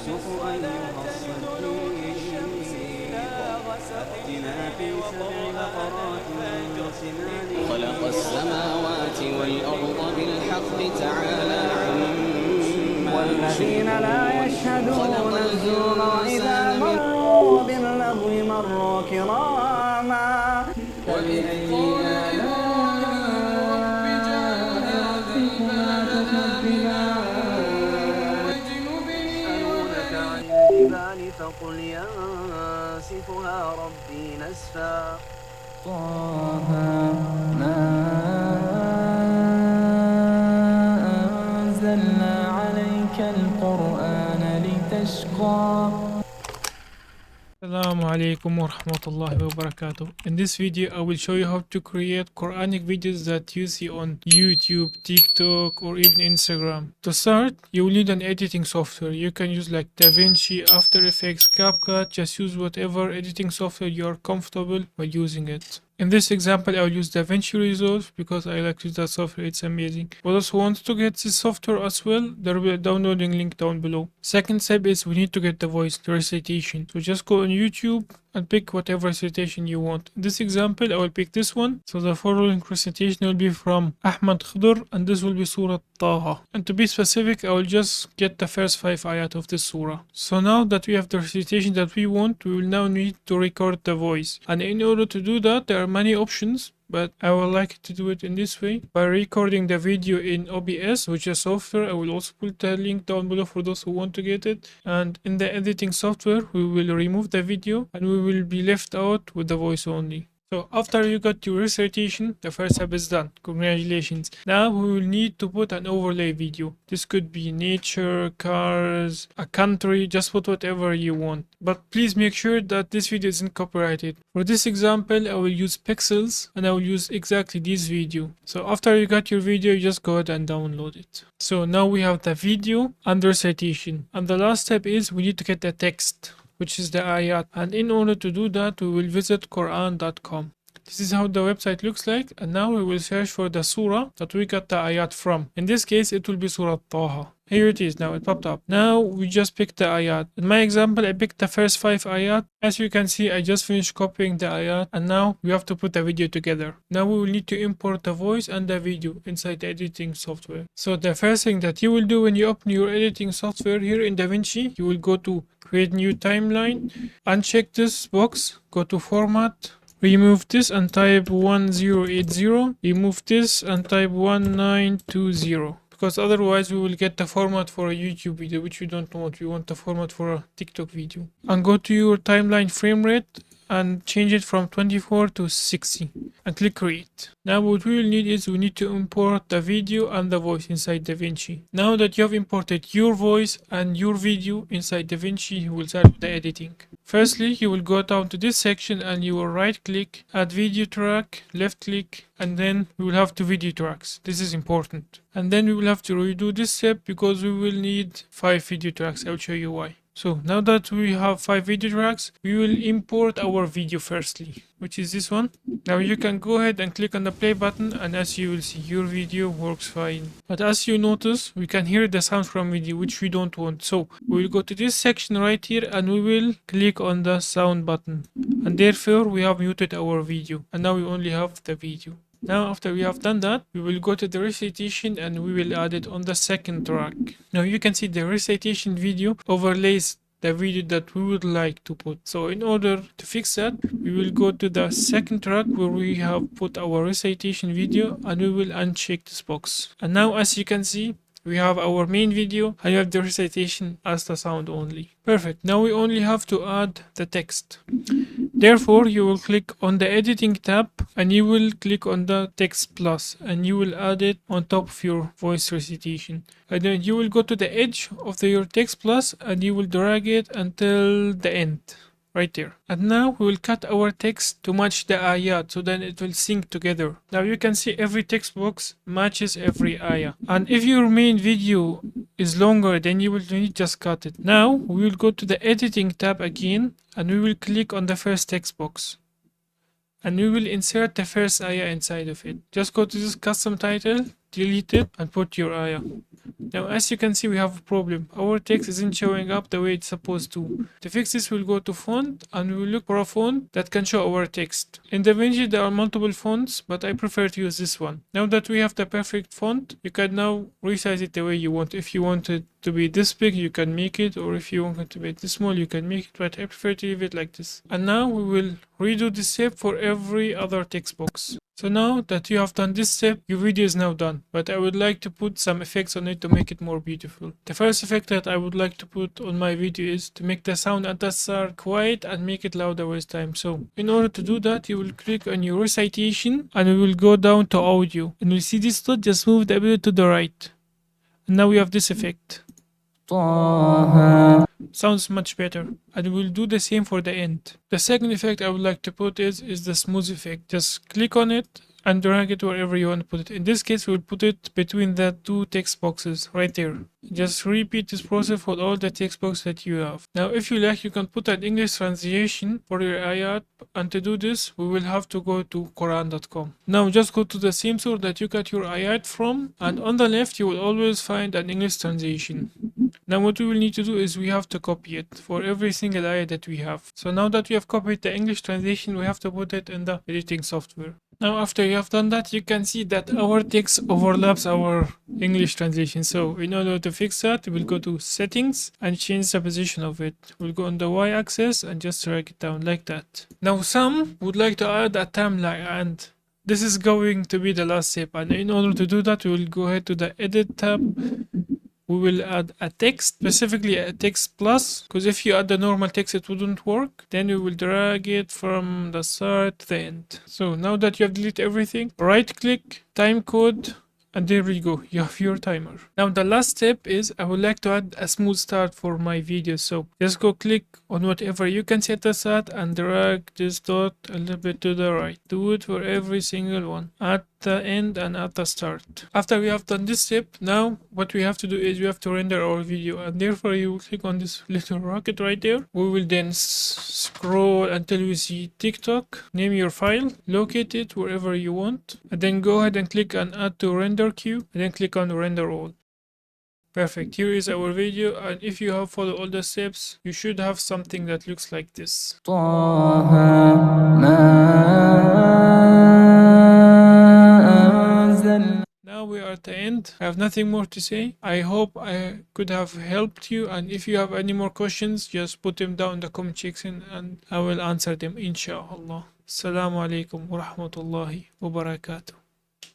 أيها الصديق أفتنا في سبع بقرات سمان خلق السماوات والأرض بالحق تعالى عما والذين لا يشهدون الزور وإذا الإنسان من مروا باللغو مروا كراما وبأي آلاء ربكما تكذبان يسألونك عن الجبال فقل ينسفها ربي نسفا طه ما أنزلنا عليك القرآن لتشقى. Assalamu alaikum wa rahmatullahi wa barakatuh. In this video, I will show you how to create Quranic videos that you see on YouTube, TikTok, or even Instagram. To start, you will need an editing software. You can use like DaVinci, After Effects, CapCut. Just use whatever editing software you are comfortable while using it. In this example, I will use DaVinci Resolve because I like to use that software, it's amazing. For those who want to get this software as well, there will be a downloading link down below. Second step is we need to get the voice, the recitation. So just go on YouTube and pick whatever recitation you want. In this example, I will pick this one. So the following recitation will be from Ahmad Khidr, and this will be Surah Taha. And to be specific, I will just get the first 5 ayat of this surah. So now that we have the recitation that we want, we will now need to record the voice. And in order to do that, there are many options, but I would like to do it in this way by recording the video in OBS, which is software. I will also put the link down below for those who want to get it. And in the editing software, we will remove the video and we will be left out with the voice only. So after you got your recitation, the first step is done. Congratulations. Now we will need to put an overlay video. This could be nature, cars, a country, just put whatever you want. But please make sure that this video isn't copyrighted. For this example, I will use pixels and I will use exactly this video. So after you got your video, you just go ahead and download it. So now we have the video and the recitation. And the last step is we need to get the text, which is the ayat. And in order to do that, we will visit Quran.com. This is how the website looks like, and now we will search for the surah that we got the ayat from. In this case, it will be Surah Taha. Here it is, now it popped up. Now we just picked the ayat. In my example, I picked the first 5 ayat. As you can see, I just finished copying the ayat, and now we have to put the video together. Now we will need to import the voice and the video inside the editing software. So the first thing that you will do when you open your editing software here in DaVinci, you will go to create new timeline, uncheck this box, go to format, remove this and type 1080, remove this and type 1920. Because otherwise we will get the format for a YouTube video, which we don't want. We want the format for a TikTok video. And go to your timeline frame rate and change it from 24 to 60 and click create. Now what we will need is we need to import the video and the voice inside DaVinci. Now that you have imported your voice and your video inside DaVinci, you will start with the editing. Firstly, you will go down to this section and you will right click, add video track, left click, and then we will have 2 video tracks. This is important. And then we will have to redo this step because we will need 5 video tracks. I will show you why. So now that we have 5 video tracks, we will import our video firstly, which is this one. Now you can go ahead and click on the play button, and as you will see, your video works fine. But as you notice, we can hear the sound from video, which we don't want. So we will go to this section right here and we will click on the sound button. And therefore we have muted our video. And now we only have the video. Now after we have done that, we will go to the recitation and we will add it on the second track. Now you can see the recitation video overlays the video that we would like to put. So in order to fix that, we will go to the second track where we have put our recitation video and we will uncheck this box. And now as you can see, we have our main video and you have the recitation as the sound only. Perfect. Now we only have to add the text. Therefore, you will click on the editing tab and you will click on the text plus and you will add it on top of your voice recitation. And then you will go to the edge of your text plus and you will drag it until the end. Right there. And now we will cut our text to match the ayat, so then it will sync together. Now you can see every text box matches every ayah. And if your main video is longer, then you will need just cut it. Now we will go to the editing tab again and we will click on the first text box. And we will insert the first ayah inside of it. Just go to this custom title delete it and put your ayah. Now, as you can see, we have a problem. Our text isn't showing up the way it's supposed to. To fix this, we'll go to font and we will look for a font that can show our text. In DaVinci, there are multiple fonts, but I prefer to use this one. Now that we have the perfect font, you can now resize it the way you want. If you want it to be this big, you can make it, or if you want it to be this small, you can make it, but I prefer to leave it like this. And now we will redo this step for every other text box. So now that you have done this step, your video is now done, but I would like to put some effects on it to make it more beautiful. The first effect that I would like to put on my video is to make the sound at the start quiet and make it louder with time. So in order to do that, you will click on your recitation and we will go down to audio. And you see this dot, just move the bit to the right. And now we have this effect. Sounds much better, and we'll do the same for the end. The second effect I would like to put is the smooth effect. Just click on it and drag it wherever you want to put it. In this case, we'll put it between the two text boxes right there. Just repeat this process for all the text boxes that you have. Now, if you like, you can put an English translation for your ayat, and to do this, we will have to go to Quran.com. Now, just go to the same source that you got your ayat from, and on the left, you will always find an English translation. Now what we will need to do is we have to copy it for every single ayat that we have. So now that we have copied the English translation, we have to put it in the editing software. Now after you have done that, you can see that our text overlaps our English translation. So in order to fix that, we'll go to settings and change the position of it. We'll go on the y-axis and just drag it down like that. Now some would like to add a timeline, and this is going to be the last step. And in order to do that, we will go ahead to the edit tab. We will add a text, specifically a text plus, because if you add the normal text it wouldn't work. Then we will drag it from the start to the end. So now that you have deleted everything, right click, time code, and there we go, you have your timer. Now the last step is I would like to add a smooth start for my video. So just go click on whatever you can set the start and drag this dot a little bit to the right. Do it for every single one, at the end and at the start. After we have done this step, now what we have to do is we have to render our video, and therefore you will click on this little rocket right there. We will then scroll until we see TikTok. Name your file, locate it wherever you want, and then go ahead and click on add to render queue, and then click on render all. Perfect, here is our video, and if you have followed all the steps, you should have something that looks like this. Now we are at the end. I have nothing more to say. I hope I could have helped you, and if you have any more questions, just put them down in the comment section and I will answer them, inshallah. Assalamu alaikum wa rahmatullahi wa barakatuh.